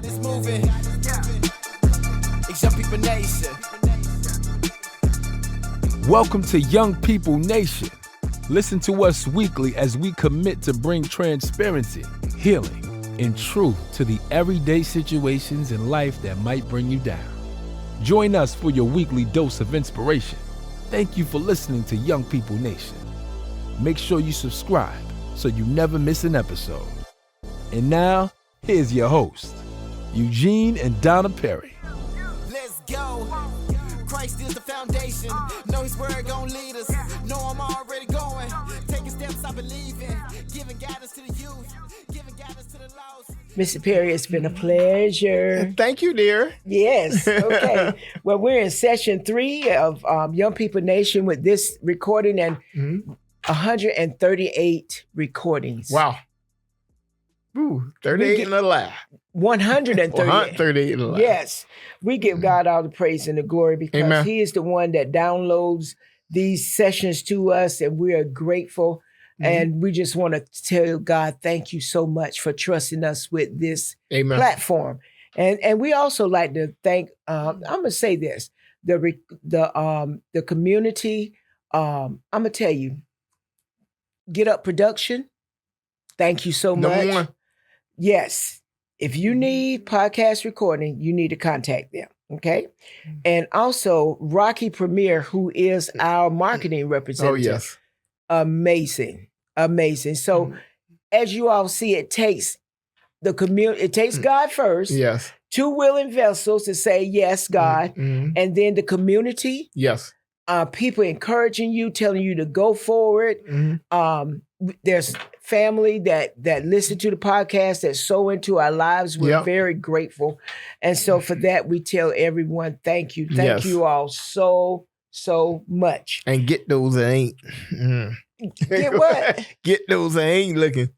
this moving. It's Young People Nation. Welcome to Young People Nation. Listen to us weekly as we commit to bring transparency, healing, and truth to the everyday situations in life that might bring you down. Join us for your weekly dose of inspiration. Thank you for listening to Young People Nation. Make sure you subscribe so you never miss an episode. And now, here's your host, Eugene and Donna Perry. Let's go. Christ is the foundation. Know his word gon' lead us. Know I'm already going. Taking steps I believe in. Giving guidance to the youth. Giving guidance to the lost. Mr. Perry, it's been a pleasure. Thank you, dear. Yes. Okay. Well, we're in session 3 of Young People Nation with this recording and 138 recordings. Wow. Ooh, 38 and alive. 138. 138 and alive. Yes. We give God all the praise and the glory because Amen. he is the one that downloads these sessions to us, and we are grateful. And we just want to tell God, thank you so much for trusting us with this Amen. platform. And we also like to thank, I'm going to say this, the community, I'm going to tell you, Get Up Production, thank you so much. Number one. Yes. If you need podcast recording, you need to contact them. Okay. And also Rocky Premier, who is our marketing representative. Oh, yes. Amazing. So as you all see, it takes the community, it takes God first. Yes. 2 willing vessels to say, yes, God. And then the community, Yes. people encouraging you, telling you to go forward. There's family that listen to the podcast, that's so into our lives. We're very grateful. And so for that, we tell everyone, thank you. Thank you all so much. And get those that ain't. Get what? Get those that ain't looking.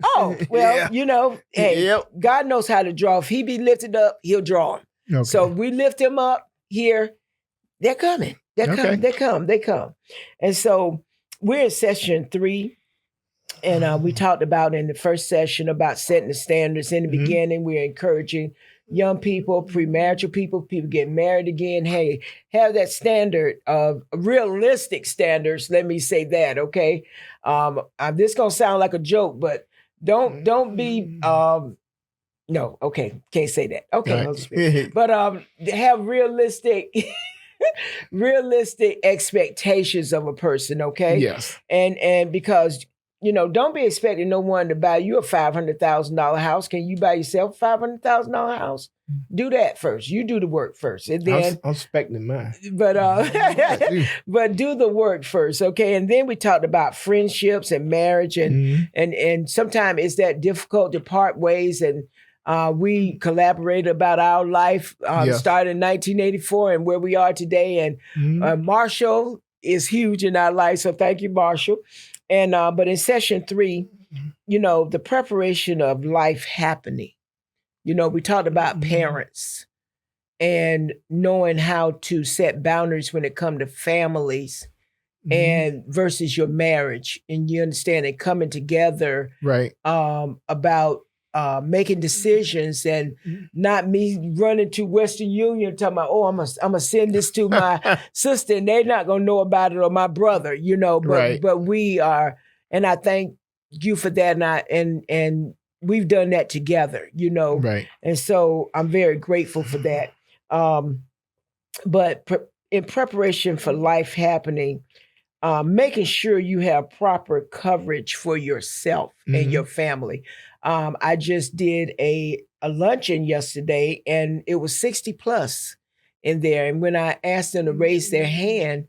Oh, well, you know, hey, God knows how to draw. If he be lifted up, he'll draw him. Okay. So we lift him up here. They're coming. They come. And so we're in session 3. And we talked about in the first session about setting the standards. In the beginning, we're encouraging young people, premarital people getting married again. Hey, have that standard of realistic standards. Let me say that, okay? This gonna sound like a joke, but don't be no, okay, can't say that. Okay, Right. but have realistic expectations of a person, okay? Yes. And because don't be expecting no one to buy you a $500,000 house. Can you buy yourself a $500,000 house? Do that first. You do the work first, and then I'm expecting mine. But but do the work first, okay? And then we talked about friendships and marriage, and sometimes it's that difficult to part ways. And we collaborated about our life, started in 1984 and where we are today. And Marshall is huge in our life, so thank you, Marshall. And but in session 3, the preparation of life happening. We talked about parents and knowing how to set boundaries when it comes to families and versus your marriage. And you understand it coming together Right. about making decisions and not me running to Western Union talking about, I'm gonna send this to my sister and they're not gonna know about it, or my brother, but we are, and I thank you for that. And we've done that together, Right. And so I'm very grateful for that. But in preparation for life happening, making sure you have proper coverage for yourself and your family. I just did a luncheon yesterday, and it was 60 plus in there. And when I asked them to raise their hand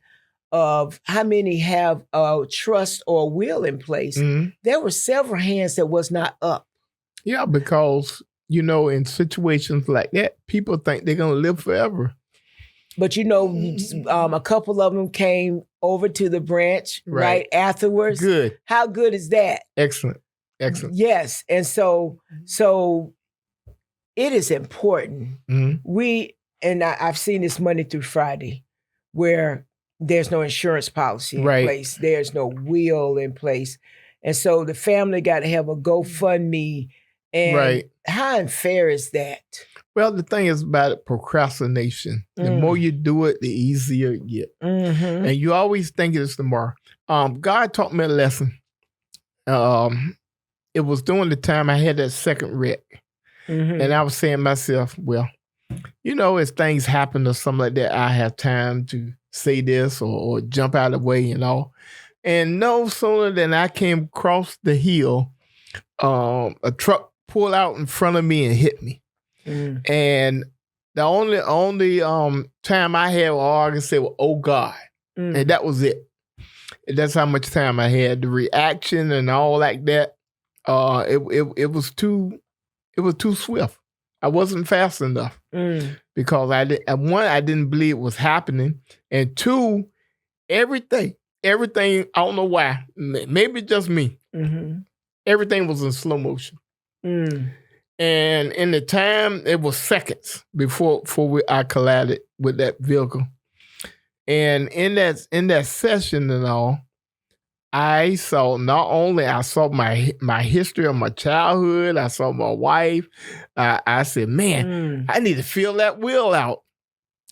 of how many have a trust or will in place, there were several hands that was not up. Yeah, because, in situations like that, people think they're going to live forever. But a couple of them came over to the branch right afterwards. Good. How good is that? Excellent. Yes. And so it is important. I've seen this Monday through Friday where there's no insurance policy in place. There's no will in place. And so the family got to have a GoFundMe And Right. how unfair is that? Well, the thing is about it, procrastination. The more you do it, the easier it gets. Mm-hmm. And you always think it's tomorrow. God taught me a lesson. It was during the time I had that second wreck. Mm-hmm. And I was saying to myself, well, as things happen or something like that, I have time to say this or jump out of the way and all. And no sooner than I came across the hill, a truck pulled out in front of me and hit me. Mm-hmm. And the only time I had, all I could say was, "Oh God," and that was it. And that's how much time I had. The reaction and all like that. It was too swift. I wasn't fast enough because I didn't believe it was happening, and two, everything. I don't know why. Maybe just me. Mm-hmm. Everything was in slow motion. And in the time, it was seconds before I collided with that vehicle. And in that session and all, I saw my history of my childhood. I saw my wife. I said, man, I need to fill that wheel out.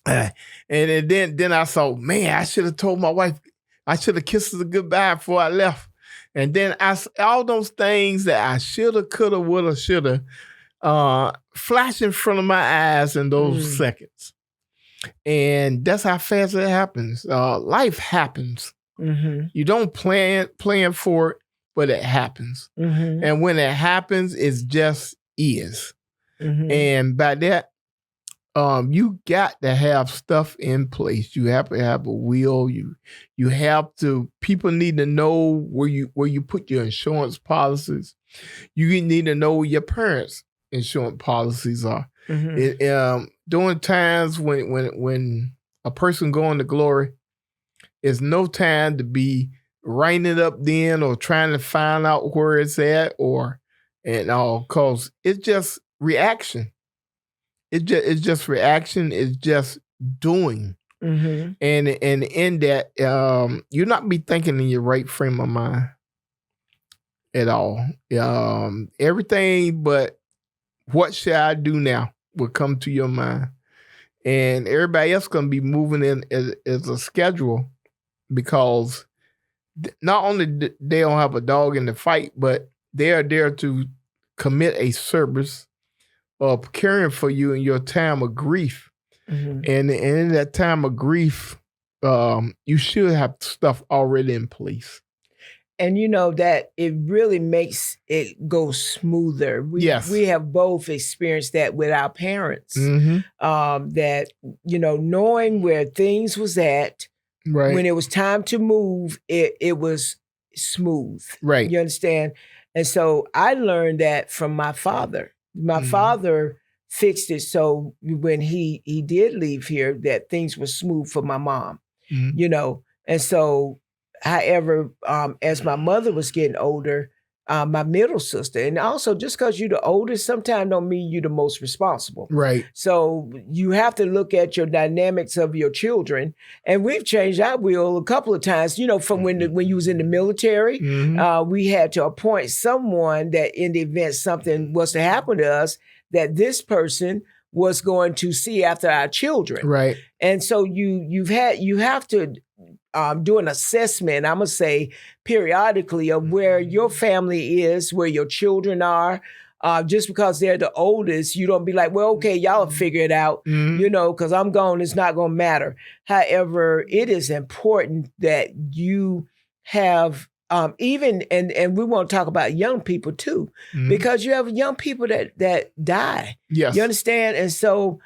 And then I saw, man, I should have told my wife, I should have kissed her goodbye before I left. And then all those things that I shoulda, coulda, woulda, shoulda, flash in front of my eyes in those seconds. And that's how fast it happens. Life happens. Mm-hmm. You don't plan for it, but it happens. Mm-hmm. And when it happens, it just is. Mm-hmm. And by that, you got to have stuff in place. You have to have a will. You have to. People need to know where you put your insurance policies. You need to know where your parents' insurance policies are. Mm-hmm. During times when a person going to glory, it's no time to be writing it up then or trying to find out where it's at and all, because it's just reaction. It's just reaction. It's just doing. Mm-hmm. And in that, you're not be thinking in your right frame of mind at all. Everything but what shall I do now will come to your mind. And everybody else going to be moving in as a schedule, because not only they don't have a dog in the fight, but they are there to commit a service of caring for you in your time of grief. Mm-hmm. And in that time of grief, you should have stuff already in place. And that it really makes it go smoother. We have both experienced that with our parents. Mm-hmm. That, knowing where things was at, right, when it was time to move, it was smooth. Right. You understand? And so I learned that from my father. My father fixed it so when he did leave here, that things were smooth for my mom, And so, however, as my mother was getting older, my middle sister, and also just because you're the oldest, sometimes don't mean you're the most responsible. Right. So you have to look at your dynamics of your children. And we've changed our will a couple of times, from when you was in the military, we had to appoint someone that in the event something was to happen to us, that this person was going to see after our children. Right. And so you have to do an assessment, I'm going to say periodically, of where your family is, where your children are. Just because they're the oldest, you don't be like, well, okay, y'all figure it out, because I'm gone, it's not going to matter. However, it is important that you have even, and we want to talk about young people too, because you have young people that die. Yes. You understand? And so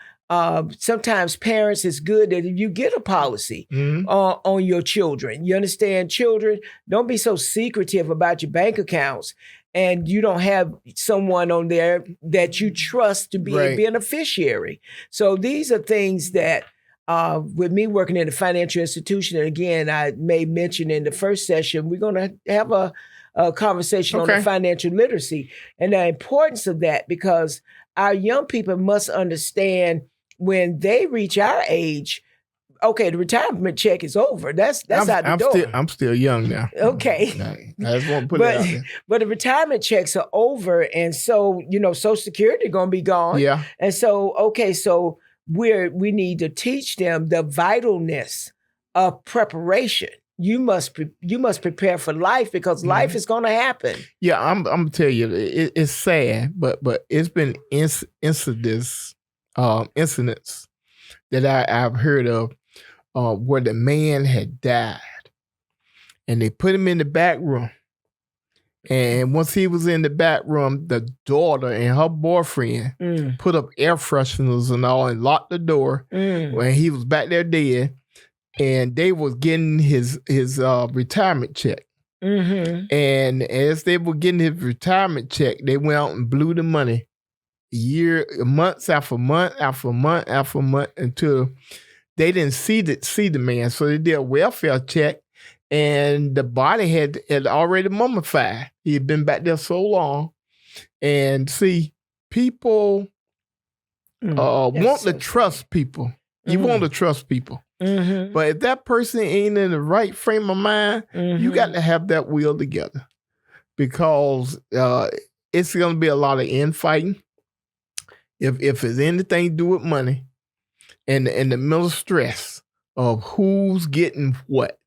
sometimes parents, it's good that you get a policy on your children. You understand? Children, don't be so secretive about your bank accounts, and you don't have someone on there that you trust to be a beneficiary. So these are things that with me working in a financial institution, and again, I made mention in the first session, we're going to have a conversation on the financial literacy and the importance of that, because our young people must understand when they reach our age, okay, the retirement check is over. That's out the door. I'm still young now. Okay. I just want to put it out there. But the retirement checks are over. And so, Social Security going to be gone. Yeah. And so, okay, so we need to teach them the vitalness of preparation. You must prepare for life because life is going to happen. Yeah, I'm gonna tell you, it's sad, but it's been incidents that I've heard of where the man had died, and they put him in the back room, and once he was in the back room, the daughter and her boyfriend put up air fresheners and all and locked the door when he was back there dead. And they was getting his retirement check. Mm-hmm. And as they were getting his retirement check, they went out and blew the money months after month after month after month until they didn't see the man. So they did a welfare check, and the body had already mummified. He had been back there so long. And see, people want to trust people. You want to trust people. Mm-hmm. But if that person ain't in the right frame of mind, you got to have that will together, because it's going to be a lot of infighting. If it's anything to do with money and the mental stress of who's getting what,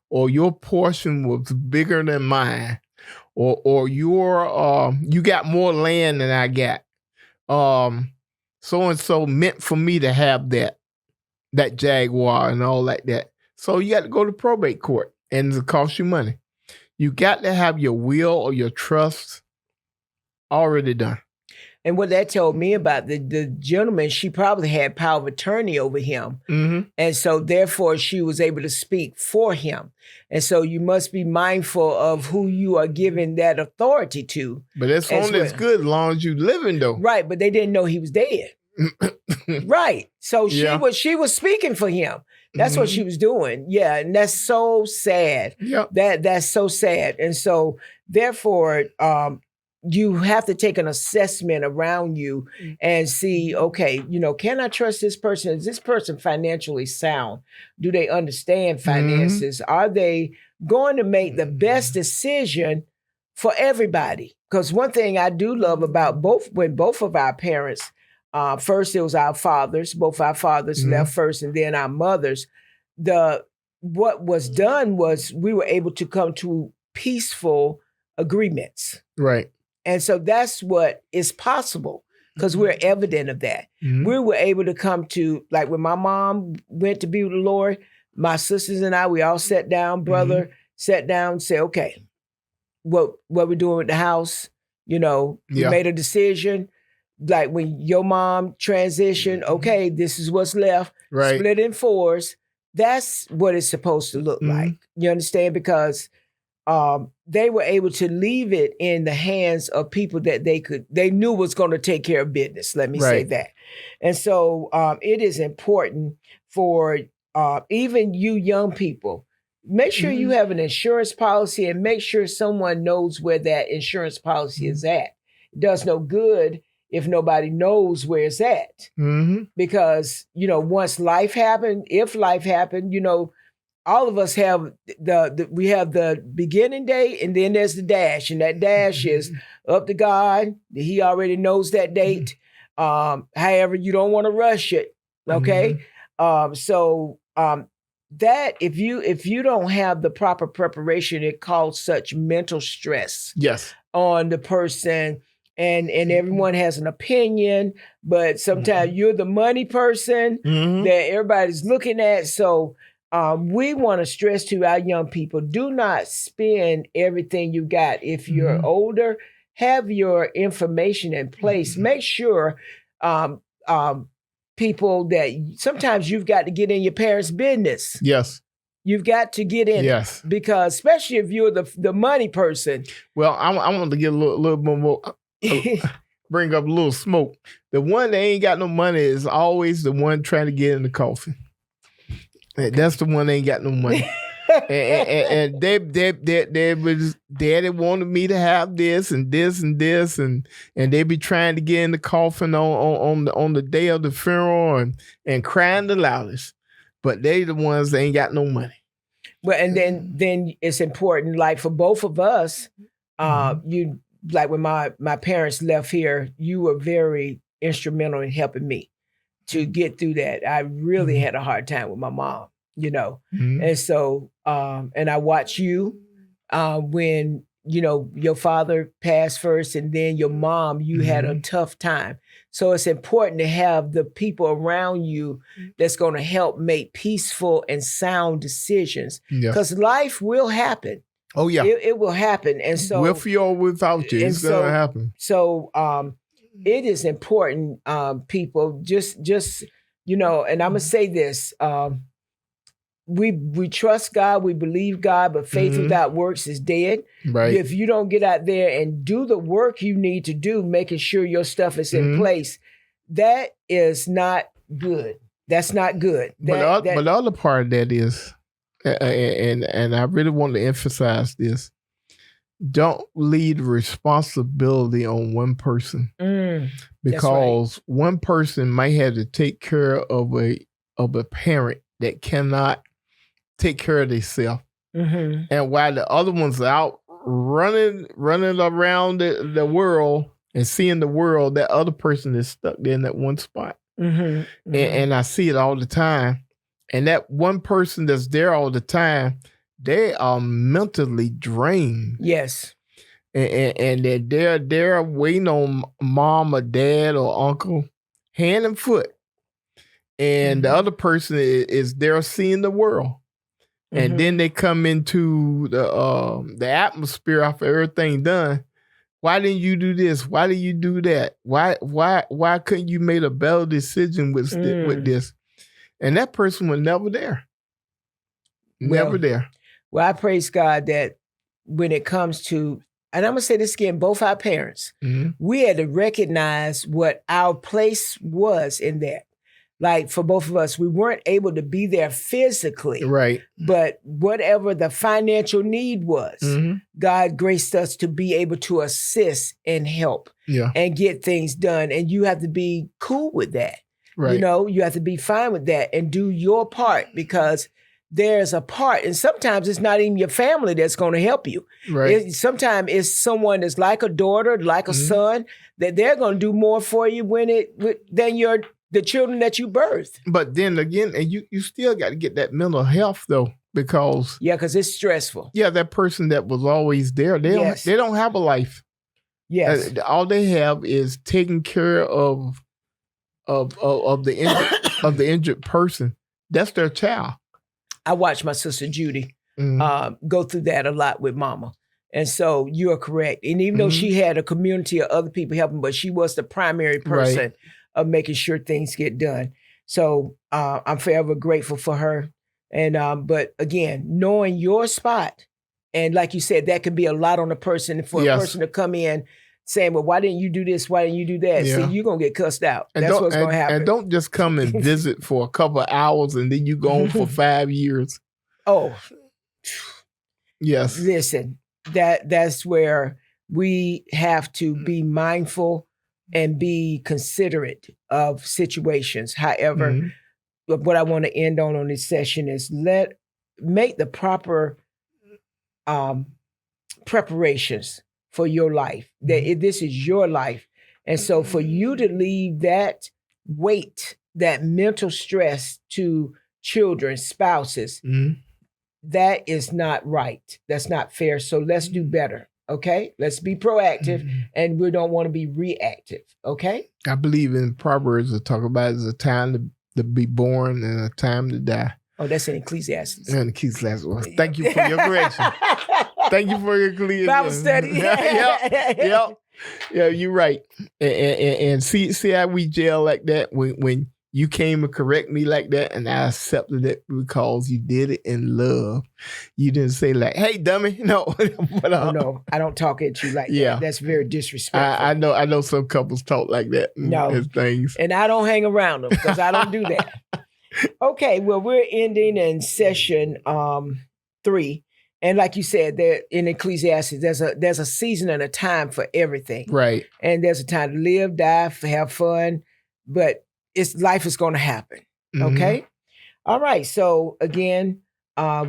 or your portion was bigger than mine, or you got more land than I got. So and so meant for me to have that Jaguar and all like that. So you got to go to probate court, and it'll cost you money. You got to have your will or your trust already done. And what that told me about the gentleman, she probably had power of attorney over him. Mm-hmm. And so therefore she was able to speak for him. And so you must be mindful of who you are giving that authority to. But it's only as good as long as you living though. Right, but they didn't know he was dead. Right. So she was speaking for him. That's what she was doing. Yeah. And that's so sad. Yep. That's so sad. And so therefore, you have to take an assessment around you and see, okay, can I trust this person? Is this person financially sound? Do they understand finances? Are they going to make the best decision for everybody? Because one thing I do love about both of our parents, first it was our fathers, both our fathers left first, and then our mothers. What was done was we were able to come to peaceful agreements. Right. And so that's what is possible because we're evident of that. Mm-hmm. We were able to come to, like when my mom went to be with the Lord, my sisters and I, we all sat down, sat down and said, okay, what we're doing with the house, we made a decision. Like when your mom transitioned, okay, this is what's left, split in fours. That's what it's supposed to look like. You understand? Because they were able to leave it in the hands of people that they knew was going to take care of business. Let me say that. And so it is important for even you young people, make sure you have an insurance policy and make sure someone knows where that insurance policy is at. It does no good if nobody knows where it's at. Because, once life happened, if life happened, all of us have we have the beginning date and then there's the dash, and that dash is up to God. He already knows that date. However, you don't want to rush it. Okay. That if you don't have the proper preparation, it causes such mental stress on the person. And everyone has an opinion, but sometimes you're the money person that everybody's looking at. So we want to stress to our young people, do not spend everything you got. If you're older, have your information in place. Make sure people that sometimes you've got to get in your parents' business. Yes. You've got to get in it because especially if you're the money person. Well, I want to get a little bit more, bring up a little smoke. The one that ain't got no money is always the one trying to get in the coffin. That's the one that ain't got no money. and they was, daddy wanted me to have this and this and this, and they be trying to get in the coffin on the day of the funeral and crying the loudest. but they the ones that ain't got no money. Well, and then it's important, like for both of us, you like when my parents left here, you were very instrumental in helping me to get through that. I really had a hard time with my mom, and so and I watched you when your father passed first, and then your mom, you had a tough time. So it's important to have the people around you that's going to help make peaceful and sound decisions, because life will happen. Oh yeah, it will happen, and so with you or without you, it's going to happen. So it is important, people. Just and I'm gonna say this. We trust God, we believe God, but faith without works is dead. Right. If you don't get out there and do the work you need to do, making sure your stuff is in place, that is not good. That's not good. But the other part of that is, and I really want to emphasize this, don't leave responsibility on one person, because one person might have to take care of a parent that cannot take care of themselves, and while the other ones are out running around the world and seeing the world, that other person is stuck there in that one spot. And I see it all the time. And that one person that's there all the time, they are mentally drained. Yes. And they're waiting on mom or dad or uncle, hand and foot. And the other person is there seeing the world. And then they come into the atmosphere after everything done. Why didn't you do this? Why did you do that? Why couldn't you make a better decision with this? And that person was never there. Never there. Well, I praise God that when it comes to, and I'm going to say this again, both our parents, we had to recognize what our place was in that. Like for both of us, we weren't able to be there physically. Right. But whatever the financial need was, God graced us to be able to assist and help and get things done. And you have to be cool with that. Right. You have to be fine with that and do your part, because there's a part. And sometimes it's not even your family that's going to help you. Right. Sometimes it's someone that's like a daughter, like a son, that they're going to do more for you than the children that you birthed. But then again, and you still got to get that mental health though, because it's stressful. Yeah, that person that was always there, they don't have a life. Yes, all they have is taking care of the injured person. That's their child. I watched my sister Judy go through that a lot with Mama. And so you are correct. And even though she had a community of other people helping, but she was the primary person of making sure things get done. So I'm forever grateful for her. And but again, knowing your spot, and like you said, that could be a lot on a person for a person to come in saying, well, why didn't you do this? Why didn't you do that? See, you're going to get cussed out. That's what's going to happen. And don't just come and visit for a couple of hours and then you go home for 5 years. Oh. Yes. Listen, that's where we have to be mindful and be considerate of situations. However, what I want to end on this session is make the proper preparations for your life. That this is your life. And so for you to leave that weight, that mental stress to children, spouses, that is not right. That's not fair. So let's do better. Okay, let's be proactive, and we don't want to be reactive. Okay, I believe in Proverbs that talk about it's a time to be born and a time to die. Oh, that's in Ecclesiastes. And Ecclesiastes. Thank you for your correction. Thank you for your Ecclesiastes. Bible study. Yeah, you're right. And see how we gel like that when you came and correct me like that, and I accepted it because you did it in love. You didn't say like, "Hey, dummy." No, but, no, I don't talk at you like that. That's very disrespectful. I know some couples talk like that. And things, and I don't hang around them because I don't do that. Okay, well, we're ending in session 3, and like you said, there in Ecclesiastes, there's a season and a time for everything, right? And there's a time to live, die, have fun, but life is going to happen. Okay. All right. So again,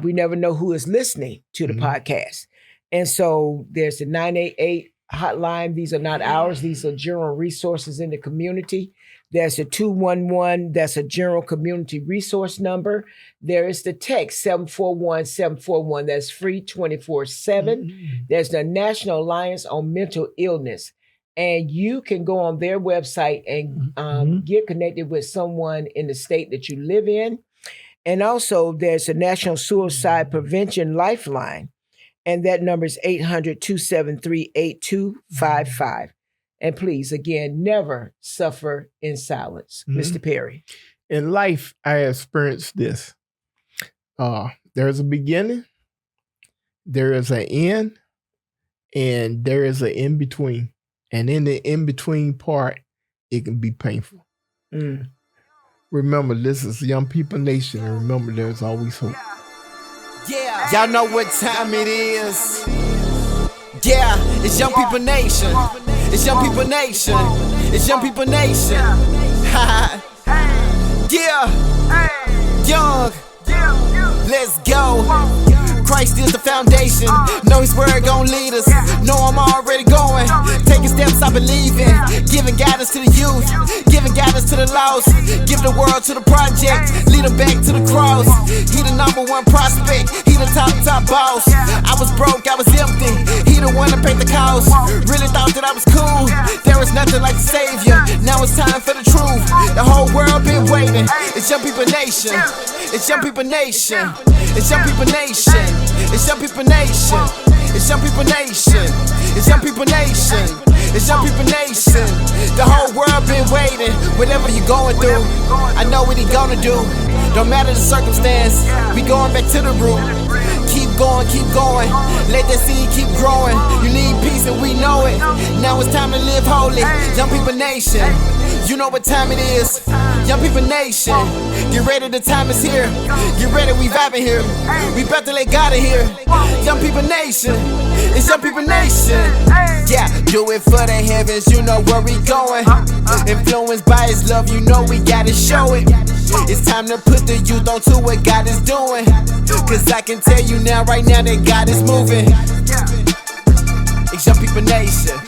we never know who is listening to the podcast. And so there's the 988 hotline. These are not ours. These are general resources in the community. There's a 211. That's a general community resource number. There is the text 741-741. That's free 24/7. There's the National Alliance on Mental Illness. And you can go on their website and get connected with someone in the state that you live in. And also there's a National Suicide Prevention Lifeline. And that number is 800-273-8255. And please, again, never suffer in silence. Mr. Perry. In life, I experienced this. There's a beginning, there is an end, and there is an in-between. And in the in-between part, it can be painful. Remember, this is Young People Nation, and remember, there's always hope. Yeah, y'all know what time it is. Yeah, it's Young People Nation. It's Young People Nation. It's Young People Nation. Yeah, young. Let's go. Christ is the foundation. Know His word gon' lead us. Know I'm already going. Taking steps I believe in. Giving guidance to the youth. Giving guidance to the lost. Give the world to the project. Lead them back to the cross. He the number one prospect. He the top boss. I was broke, I was empty. He the one that paid the cost. Really thought that I was cool. There was nothing like the Savior. Now it's time for the truth. The whole world been waiting. It's Young People Nation. It's Young People Nation. It's Young People Nation. It's Young People Nation. It's Young People Nation. It's Young People Nation. It's Young People Nation. The whole world been waiting. Whatever you going through, I know what He gonna do. Don't matter the circumstance, we going back to the root. Keep going, keep going. Let that seed keep growing. You need peace and we know it. Now it's time to live holy. Young People Nation. You know what time it is. Young People Nation. Get ready, the time is here. Get ready, we vibing here. We about to let God in here. Young People Nation. It's Young People Nation. Yeah, do it for the heavens, you know where we going. Influenced by His love, you know we gotta show it. It's time to put the youth onto what God is doing. Cause I can tell you now, right now, that God is moving. It's Young People Nation.